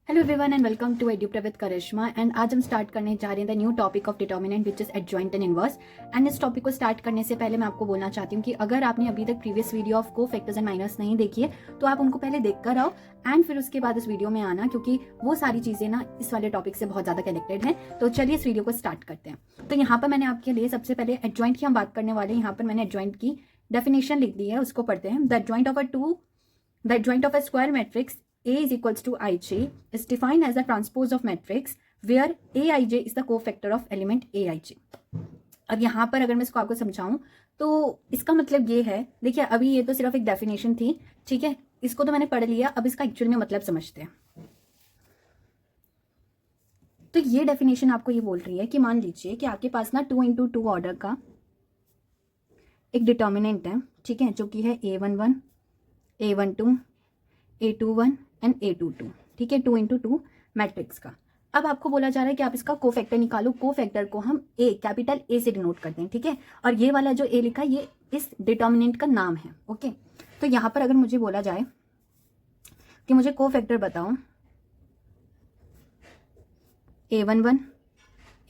Hello everyone and welcome to एड्यूप्र with Karishma. And आज हम स्टार्ट करने जा रहे हैं the new topic of determinant which is adjoint and inverse. And इस टॉपिक को स्टार्ट करने से पहले मैं आपको बोलना चाहती हूँ कि अगर आपने अभी तक प्रीवियस वीडियो ऑफ को फैक्टर्स एंड माइनस नहीं देखी है तो आप उनको पहले देख कर आओ एंड फिर उसके बाद इस वीडियो में आना, क्योंकि वो सारी चीजें ना इस वाले टॉपिक से बहुत ज्यादा कनेक्टेड हैं। तो चलिए इस वीडियो को स्टार्ट करते हैं। तो यहाँ पर मैंने आपके लिए सबसे पहले एडजॉइंट की हम बात करने वाले हैं। यहाँ पर मैंने एडजॉइंट की डेफिनेशन लिख दी है, उसको पढ़ते हैं। The adjoint of a square matrix A is equals to Ij is defined as the transpose of matrix where Aij is the cofactor of element Aij। अब यहाँ पर अगर मैं इसको आपको समझाऊं तो इसका मतलब ये है, देखिए अभी ये तो सिर्फ एक डेफिनेशन थी, ठीक है, इसको तो मैंने पढ़ लिया। अब इसका एक्चुअल में मतलब समझते हैं। तो ये डेफिनेशन आपको ये बोल रही है कि मान लीजिए कि आपके पास ना 2x2 ऑर्डर का एक डिटर्मिनेंट है, ठीक है, जो कि है A11, A12, A21 and A22, ठीक है, 2x2 मैट्रिक्स का। अब आपको बोला जा रहा है कि आप इसका कोफैक्टर निकालो। कोफैक्टर को हम ए, कैपिटल ए से डिनोट करते हैं, ठीक है, और ये वाला जो ए लिखा है ये इस डिटर्मिनेंट का नाम है। ओके, तो यहाँ पर अगर मुझे बोला जाए कि मुझे कोफैक्टर बताओ A11,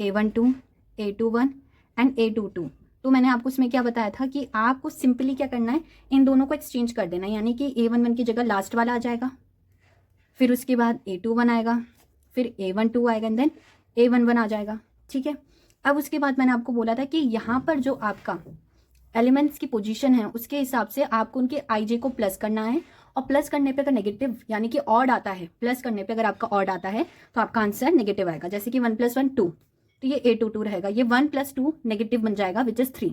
A12, A21 and A22, तो मैंने आपको इसमें क्या बताया था कि आपको सिंपली क्या करना है, इन दोनों को एक्सचेंज कर देना है। यानी कि A11 की जगह लास्ट वाला आ जाएगा, फिर उसके बाद A21 आएगा, फिर A12 आएगा, देन A11 आ जाएगा, ठीक है। अब उसके बाद मैंने आपको बोला था कि यहाँ पर जो आपका एलिमेंट्स की पोजीशन है उसके हिसाब से आपको उनके Ij को प्लस करना है। और प्लस करने पे अगर नेगेटिव यानी कि ऑड आता है, प्लस करने पे अगर आपका ऑड आता है तो आपका आंसर नेगेटिव आएगा। जैसे कि 1 + 1 2, तो ये A22 रहेगा। ये 1 + 2 नेगेटिव बन जाएगा विच इज 3,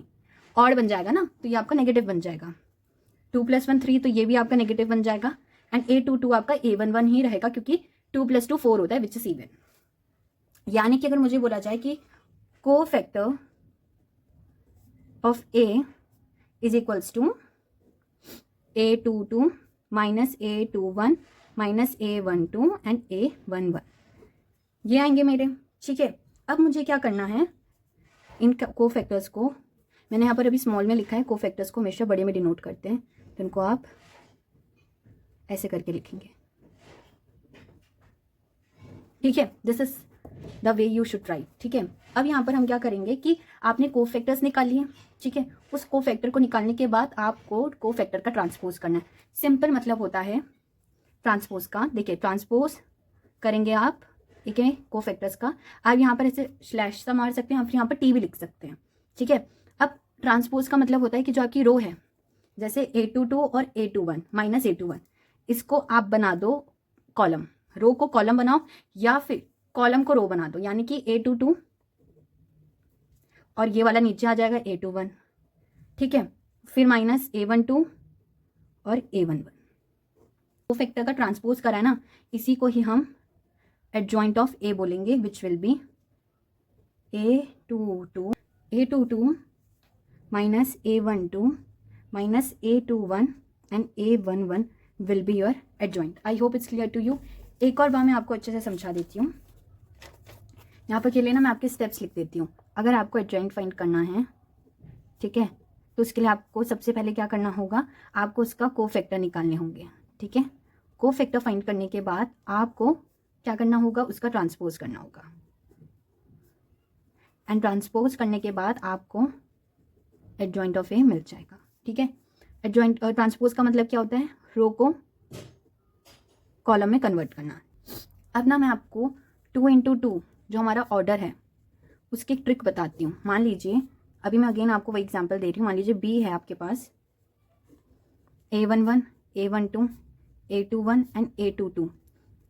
ऑड बन जाएगा ना, तो ये आपका नेगेटिव बन जाएगा। 2 + 1 3, तो ये भी आपका नेगेटिव बन जाएगा। एंड A22 आपका A11 ही रहेगा, क्योंकि 2 + 2 4 होता है विच इज इवन। यानी कि अगर मुझे बोला जाए कि cofactor of A is equals to A22 minus A21 minus A12 and A11, ये आएंगे मेरे, ठीक है। अब मुझे क्या करना है, इन कोफैक्टर्स को मैंने यहाँ पर अभी स्मॉल में लिखा है, कोफैक्टर्स को हमेशा बड़े में डिनोट करते हैं, तो इनको आप ऐसे करके लिखेंगे, ठीक है। This is the way you should write, ठीक है। अब यहाँ पर हम क्या करेंगे कि आपने कोफैक्टर्स निकाल लिए, ठीक है। उस कोफैक्टर को निकालने के बाद आपको कोफैक्टर का ट्रांसपोज करना है। सिंपल मतलब होता है ट्रांसपोज का। देखिए ट्रांसपोज करेंगे आप, ठीक है, कोफैक्टर्स का। आप यहाँ पर ऐसे स्लैश सा मार सकते हैं, आप यहाँ पर टी भी लिख सकते हैं, ठीक है। अब ट्रांसपोज का मतलब होता है कि जो आपकी रो है, जैसे A22 और A21 माइनस A21, इसको आप बना दो कॉलम, रो को कॉलम बनाओ या फिर कॉलम को रो बना दो। यानी कि A22 और ये वाला नीचे आ जाएगा A21, ठीक है, फिर माइनस A12 और A11। कोफैक्टर का ट्रांसपोज करा है ना, इसी को ही हम एडजॉइंट ऑफ A बोलेंगे, which will be A22 minus A12 minus A21 and A11 will be your adjoint. I hope it's clear to you. एक और बार मैं आपको अच्छे से समझा देती हूँ। यहाँ पर के लिए ना मैं आपके स्टेप्स लिख देती हूँ। अगर आपको एडजॉइंट फाइंड करना है, ठीक है, तो उसके लिए आपको सबसे पहले क्या करना होगा, आपको उसका कोफैक्टर निकालने होंगे, ठीक है। कोफैक्टर फाइंड करने के बाद आपको क्या करना होगा, उसका ट्रांसपोज करना होगा। एंड ट्रांसपोज करने के बाद आपको एडजॉइंट ऑफ A मिल जाएगा, ठीक है। एडजॉइंट ट्रांसपोज का मतलब क्या होता है, रो को कॉलम में कन्वर्ट करना। अब ना मैं आपको 2x2 जो हमारा ऑर्डर है उसकी एक ट्रिक बताती हूँ। मान लीजिए अभी मैं अगेन आपको वही एग्जांपल दे रही हूँ। मान लीजिए B है आपके पास, A11, A12, A21 and A22।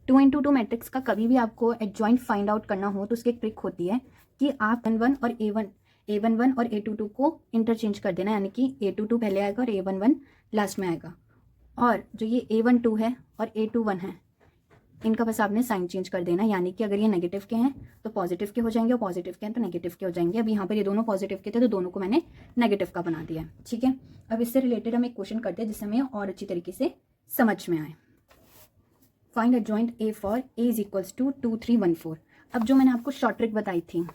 2x2 matrix का कभी भी आपको एडजॉइंट फाइंड आउट करना हो तो उसकी एक ट्रिक होती है कि आप A11 और A11 और A22 को इंटरचेंज कर देना। यानी कि A22 पहले आएगा और A11 लास्ट में आएगा। और जो ये A12 है और A21 है, इनका बस आपने साइन चेंज कर देना। यानी कि अगर ये नेगेटिव के हैं तो पॉजिटिव के हो जाएंगे, और पॉजिटिव के हैं तो नेगेटिव के हो जाएंगे। अब यहाँ पर ये दोनों पॉजिटिव के थे तो दोनों को मैंने नेगेटिव का बना दिया, ठीक है। अब इससे रिलेटेड हम एक क्वेश्चन करते हैं जिससे हमें और अच्छी तरीके से समझ में आए। Find adjoint A for A is equals to 2 3 1 4। अब जो मैंने आपको शॉर्ट ट्रिक बताई थी,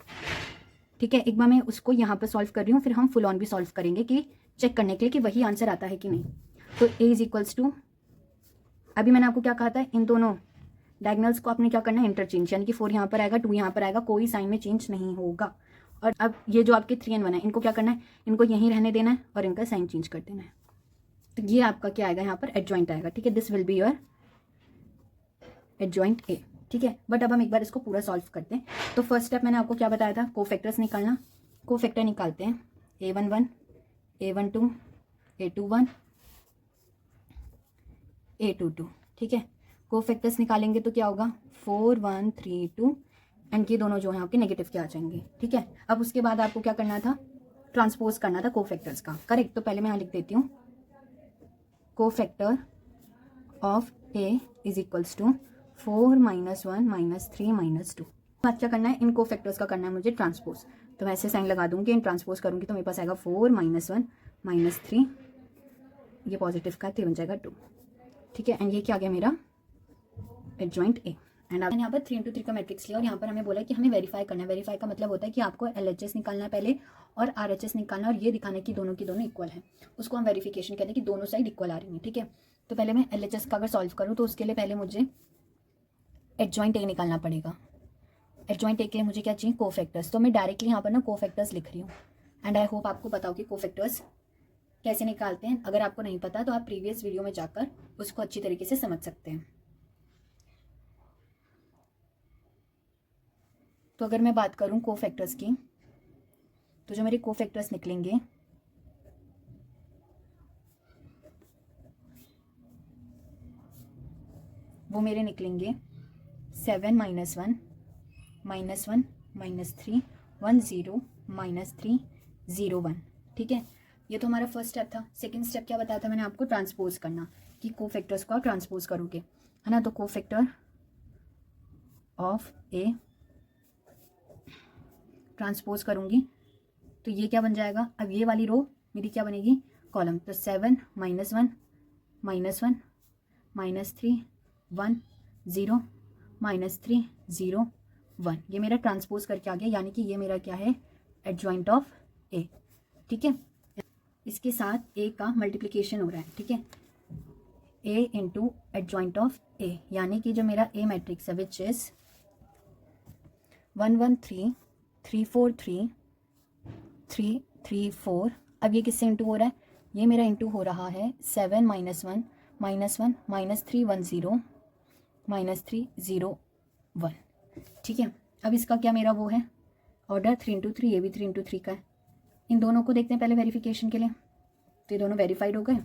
ठीक है, एक बार मैं उसको यहाँ पर सॉल्व कर रही हूँ, फिर हम फुल ऑन भी सॉल्व करेंगे कि चेक करने के लिए कि वही आंसर आता है कि नहीं। तो A इज इक्वल्स टू, अभी मैंने आपको क्या कहा था, इन दोनों डायगनल्स को आपने क्या करना है, इंटरचेंज, यानी कि 4 यहाँ पर आएगा, 2 यहाँ पर आएगा, कोई साइन में चेंज नहीं होगा। और अब ये जो आपके 3 and 1 है, इनको क्या करना है, इनको यहीं रहने देना है और इनका साइन चेंज कर देना है। तो ये आपका क्या आएगा, यहाँ पर एडजॉइंट आएगा, ठीक है। This will be your adjoint A, ठीक है। बट अब हम एक बार इसको पूरा सॉल्व करते हैं। तो फर्स्ट स्टेप मैंने आपको क्या बताया था, कोफैक्टर्स निकालना। कोफैक्टर निकालते हैं, A11, A12, A21, A22, ठीक है। कोफैक्टर्स निकालेंगे तो क्या होगा, 4 1 3 2, एंड ये दोनों जो हैं आपके नेगेटिव के आ जाएंगे, ठीक है। अब उसके बाद आपको क्या करना था, ट्रांसपोज करना था कोफैक्टर्स का, करेक्ट। तो पहले मैं यहाँ लिख देती हूँ, cofactor of A is equals to 4 -1 -3 -2। बात क्या करना है, इन कोफैक्टर्स का करना है मुझे ट्रांसपोज। तो मैं ऐसे साइन लगा दूंगी, इन ट्रांसपोज करूंगी तो मेरे पास आएगा 4 -1 -3, ये पॉजिटिव का 3 बन जाएगा 2, ठीक है। एंड ये क्या आ गया मेरा एडजॉइंट ए। एंड मैंने यहाँ पर 3 into 3 का मैट्रिक्स लिया और यहाँ पर हमें बोला कि हमें वेरीफाई करना है। वेरीफाई का मतलब होता है कि आपको LHS निकालना है पहले और RHS निकालना है और ये दिखाना है कि दोनों की दोनों इक्वल है। उसको हम वेरिफिकेशन कहते हैं कि दोनों साइड इक्वल आ रही हैं, ठीक है। तो पहले मैं LHS का अगर सॉल्व करूँ तो उसके लिए पहले मुझे एडजॉइंट ए निकालना पड़ेगा। एडजॉइंट ए के लिए मुझे क्या चाहिए, कोफैक्टर्स। तो मैं डायरेक्टली यहाँ पर ना कोफैक्टर्स लिख रही हूँ। एंड आई होप आपको पता हो कि कोफैक्टर्स कैसे निकालते हैं। अगर आपको नहीं पता तो आप प्रीवियस वीडियो में जाकर उसको अच्छी तरीके से समझ सकते हैं। तो अगर मैं बात करूं कोफैक्टर्स की, तो जो मेरे कोफैक्टर्स निकलेंगे वो मेरे निकलेंगे 7 -1 -1 -3 1 0 -3 0 1, ठीक है। ये तो हमारा फर्स्ट स्टेप था। सेकंड स्टेप क्या बताया था मैंने आपको, ट्रांसपोज करना, कि कोफैक्टर्स को आप ट्रांसपोज करोगे, है ना। तो कोफैक्टर ऑफ ए ट्रांसपोज करूंगी तो ये क्या बन जाएगा, अब ये वाली रो मेरी क्या बनेगी, कॉलम। तो 7 -1 -1 -3 1 0 -3 0 1, ये मेरा ट्रांसपोज करके आ गया, यानी कि ये मेरा क्या है, एडजॉइंट ऑफ ए, ठीक है। इसके साथ ए का मल्टीप्लिकेशन हो रहा है, ठीक है, ए इंटू एडजॉइंट ऑफ ए, यानी कि जो मेरा ए मैट्रिक्स है विच इज 1 1 3 3 4 3 3 3 4। अब ये किससे इंटू हो रहा है, ये मेरा इंटू हो रहा है 7 -1 -1 -3 1 0 -3 0 1, ठीक है। अब इसका क्या मेरा वो है ऑर्डर 3 into 3, ये भी 3 into 3 का है। इन दोनों को देखते हैं पहले वेरिफिकेशन के लिए। तो ये दोनों वेरीफाइड हो गए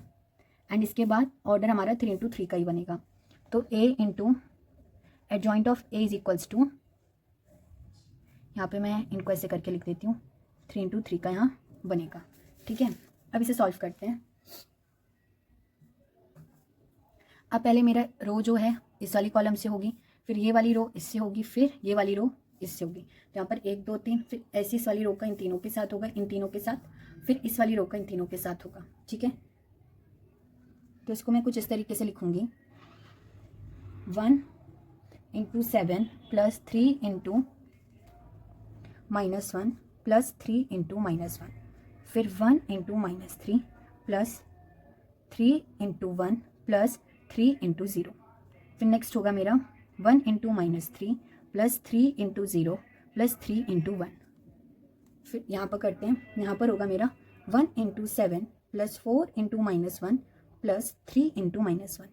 एंड इसके बाद ऑर्डर हमारा 3 into 3 का ही बनेगा। तो A into adjoint of A is equals to, यहाँ पे मैं इनको ऐसे करके लिख देती हूँ, 3 into 3 का यहाँ बनेगा, ठीक है। अब इसे सॉल्व करते हैं। अब पहले मेरा रो जो है इस वाली कॉलम से होगी, फिर ये वाली रो इससे होगी, फिर ये वाली रो इससे होगी। तो यहाँ पर 1 2 3, फिर ऐसी इस वाली रो का इन तीनों के साथ होगा, इन तीनों के साथ, फिर इस वाली रो का इन तीनों के साथ होगा, ठीक है। तो इसको मैं कुछ इस तरीके से लिखूंगी, 1 into 7 + 3 into -1 + 3 into -1, फिर 1 into -3 + 3 into 1 + 3 into 0, फिर नेक्स्ट होगा मेरा 1 into -3 + 3 into 0 + 3 into 1। फिर यहाँ पर करते हैं, यहाँ पर होगा मेरा 1 into 7 + 4 into -1 + 3 into -1।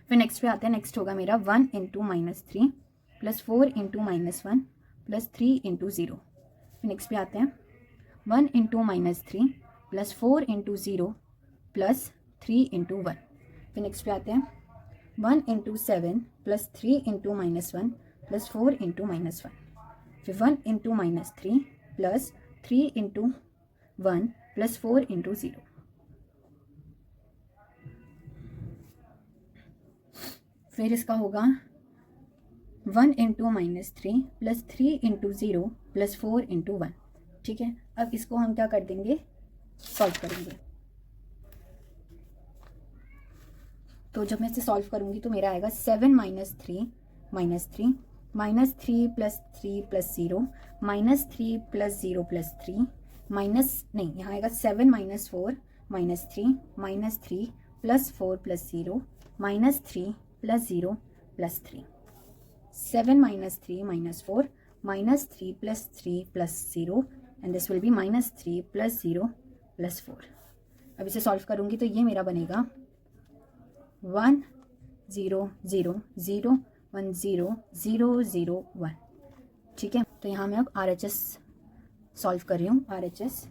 फिर नेक्स्ट पे आते हैं, नेक्स्ट होगा मेरा 1 into -3 + 4 into -1 + 3 into 0। फिर नेक्स्ट पे आते हैं 1 into -3 + 4 into 0 + 3 into 1। फिर नेक्स्ट पे आते हैं 1 into 7 + 3 into -1 + 4 into -1, फिर 1 into -3 + 3 into 1 + 4 into 0। फिर इसका होगा 1 into -3 + 3 into 0 + 4 into 1, ठीक है। अब इसको हम क्या कर देंगे, सॉल्व करेंगे। तो जब मैं इसे सॉल्व करूंगी तो मेरा आएगा 7 - 3 - 3 -3 + 3 + 0 -3 + 0 + 3 माइनस नहीं, यहाँ आएगा 7 - 4 - 3 -3 +4 + 0 -3 + 0 + 3. 7 - 3 - 4 -3 + 3 + 0 and this will be -3 + 0 + 4. अब इसे सॉल्व करूँगी तो ये मेरा बनेगा 1 0 0 0 1 0 0 0 1. ठीक है, तो यहाँ मैं अब RHS सॉल्व कर रही हूँ. RHS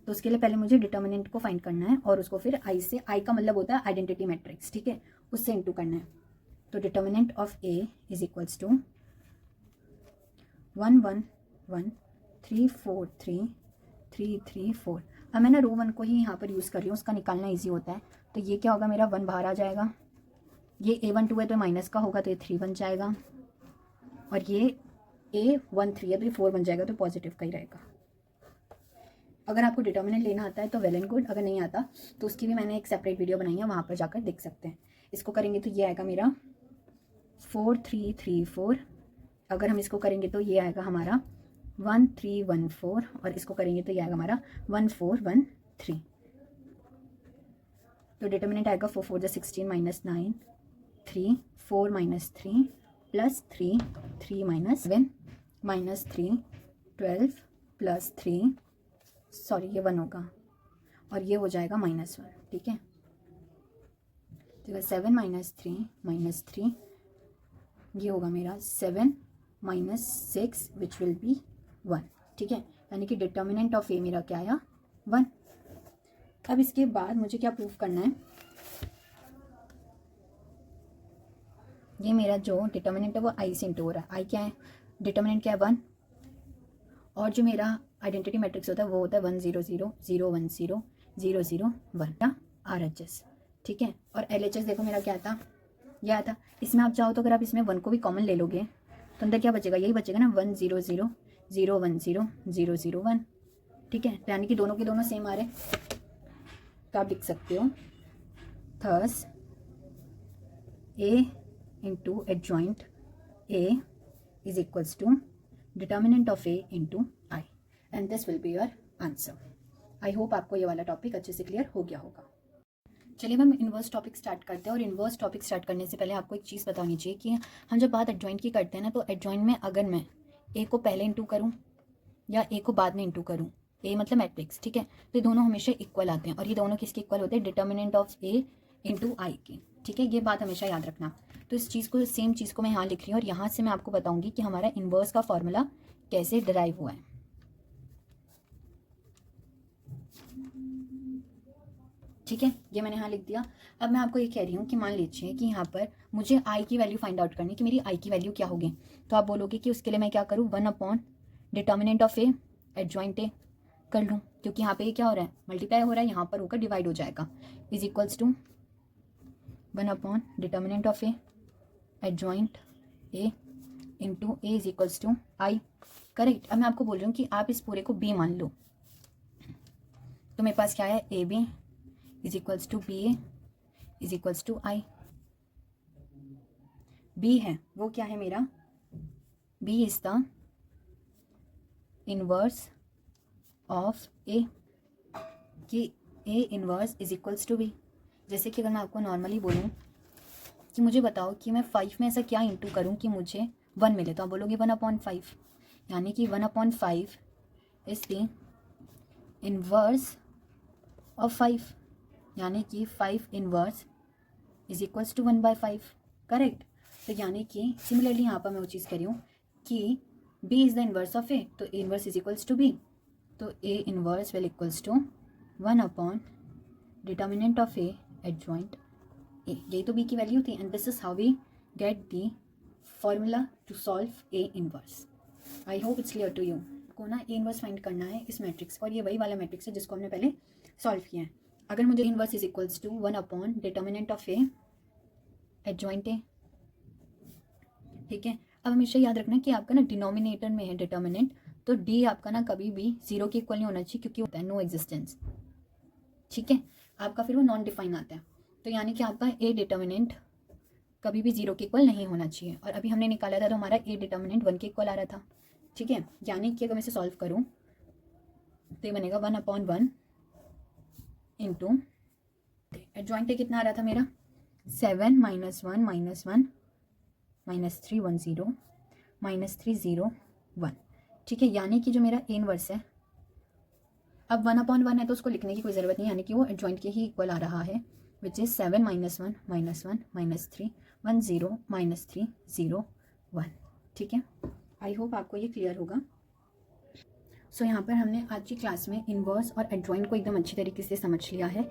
तो उसके लिए पहले मुझे डिटर्मिनेंट को फाइंड करना है और उसको फिर आई से, आई का मतलब होता है आइडेंटिटी मैट्रिक्स. ठीक है, उससे इंटू करना है. तो determinant of A is equals to 1 1 1 3 4 3 3 3 4. अब मैं ना रो 1 को ही यहाँ पर यूज़ कर रही हूँ, उसका निकालना ईजी होता है. तो ये क्या होगा, मेरा 1 बाहर आ जाएगा. ये A1 2 है तो माइनस का होगा तो ये 3 बन जाएगा. और ये A1 3 है तो ये 4 बन जाएगा, तो पॉजिटिव का ही रहेगा. अगर आपको डिटर्मिनेंट लेना आता है तो वेल एंड गुड, अगर नहीं आता तो उसकी भी मैंने एक सेपरेट वीडियो बनाई है, वहाँ पर जाकर देख सकते हैं. इसको करेंगे तो ये आएगा मेरा 4 3 3 4. अगर हम इसको करेंगे तो ये आएगा हमारा 1 3 1 4 और इसको करेंगे तो ये आएगा हमारा 1 4 1 3. तो डिटर्मिनेंट आएगा 4 4 16 -9 3 4 -3 + 3 3 -7 -3 12 + 3, सॉरी ये 1 होगा और ये हो जाएगा -1. ठीक है, तो 7 -3 -3 ये होगा मेरा 7 - 6 विच विल बी 1. ठीक है, यानी कि डिटर्मिनेंट ऑफ A मेरा क्या आया 1. अब इसके बाद मुझे क्या प्रूफ करना है, ये मेरा जो डिटर्मिनेंट है वो आई से इंटू हो रहा है. आई क्या है, डिटर्मिनेंट क्या है 1, और जो मेरा आइडेंटिटी मैट्रिक्स होता है वो होता है 1 0 0 0 1 0 0 0 1 RHS. ठीक है, और LHS देखो मेरा क्या था, यह था. इसमें आप चाहो तो अगर आप इसमें 1 को भी कॉमन ले लोगे तो अंदर क्या बचेगा, यही बचेगा ना 1 0 0 0 1 0 0 0 1. ठीक है, यानी कि दोनों के दोनों सेम आ रहे, तो आप लिख सकते हो thus A into adjoint A is equals to determinant of A into I and this will be your answer. I hope आपको ये वाला टॉपिक अच्छे से क्लियर हो गया होगा. चलिए हम इन्वर्स टॉपिक स्टार्ट करते हैं. और इन्वर्स टॉपिक स्टार्ट करने से पहले आपको एक चीज़ बतानी चाहिए कि हम जब बात एडजॉइंट की करते हैं ना, तो एडजॉइंट में अगर मैं A को पहले इंटू करूँ या A को बाद में इंटू करूँ, A मतलब मैट्रिक्स. ठीक है, तो ये दोनों हमेशा इक्वल आते हैं और ये दोनों किसके इक्वल होते हैं, determinant of A into I के. ठीक है, ये बात हमेशा याद रखना. तो इस चीज़ को, सेम चीज़ को मैं यहाँ लिख रही हूँ और यहाँ से मैं आपको बताऊँगी कि हमारा इन्वर्स का फॉर्मूला कैसे डिराइव हुआ है. ठीक है, ये मैंने यहाँ लिख दिया. अब मैं आपको ये कह रही हूँ कि मान लीजिए कि यहाँ पर मुझे I की वैल्यू फाइंड आउट करनी, कि मेरी I की वैल्यू क्या होगी. तो आप बोलोगे कि उसके लिए मैं क्या करूँ, 1 upon determinant of A adjoint A कर लूँ, क्योंकि यहाँ पे क्या हो रहा है, मल्टीप्लाई हो रहा है, यहाँ पर होकर डिवाइड हो जाएगा. Is equals to 1 upon determinant of A adjoint A into A is equals to I. Correct. अब मैं आपको बोल रही हूँ कि आप इस पूरे को B मान लो, तो मेरे पास क्या है, AB is equals to BA is equals to I. B है वो क्या है मेरा, B is the inverse of A, कि A inverse is equals to B. जैसे कि अगर मैं आपको नॉर्मली बोलूँ कि मुझे बताओ कि मैं 5 में ऐसा क्या इंटू करूँ कि मुझे 1 मिले, तो आप बोलोगे 1/5, यानी कि 1/5 इज द इनवर्स ऑफ 5, यानी कि 5 inverse is equals to 1/5. Correct. तो यानी कि सिमिलरली यहाँ पर मैं वो चीज़ कह रही हूँ कि B is the inverse of A, तो A inverse is equals to B, तो A inverse will equals to 1 upon determinant of A adjoint A. यही तो B की वैल्यू थी and this is how we get the formula to solve A inverse. I hope it's clear to you. को ना A inverse find करना है इस matrix, और ये वही वाला मैट्रिक्स है जिसको हमने पहले सॉल्व किया है. अगर मुझे inverse is equals to 1 upon determinant of A adjoint A. ठीक है, अब हमेशा याद रखना कि आपका ना डिनोमिनेटर में है डिटर्मिनेंट, तो D आपका ना कभी भी 0 के इक्वल नहीं होना चाहिए, क्योंकि होता है नो एग्जिस्टेंस. ठीक है, आपका फिर वो नॉन डिफाइन आता है. तो यानी कि आपका A डिटर्मिनेंट कभी भी 0 के इक्वल नहीं होना चाहिए. और अभी हमने निकाला था तो हमारा A डिटर्मिनेंट 1 के इक्वल आ रहा था. ठीक है, यानी कि अगर मैं इसे सॉल्व करूँ तो ये बनेगा 1/1 इंटू एडजॉइंट ए कितना आ रहा था मेरा 7 -1 -1 -3 1 0 -3 0 1, ठीक है। यानी कि जो मेरा ए इनवर्स है, अब 1/1 है तो उसको लिखने की कोई ज़रूरत नहीं, यानी कि वो एडजॉइंट के ही इक्वल आ रहा है, विच इज़ 7 -1 -1 -3 1 0 -3 0 1, ठीक है। आई होप आपको ये क्लियर होगा। सो यहाँ पर हमने आज की क्लास में इनवर्स और एडजॉइंट को एकदम अच्छी तरीके से समझ लिया है,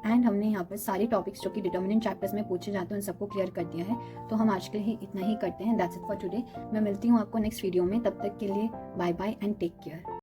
एंड हमने यहाँ पर सारे टॉपिक्स जो कि डिटर्मिनेंट चैप्टर्स में पूछे जाते हैं उन सबको क्लियर कर दिया है। तो हम आज के लिए इतना ही करते हैं। That's it for today. मैं मिलती हूँ आपको नेक्स्ट वीडियो में, तब तक के लिए bye bye and take care.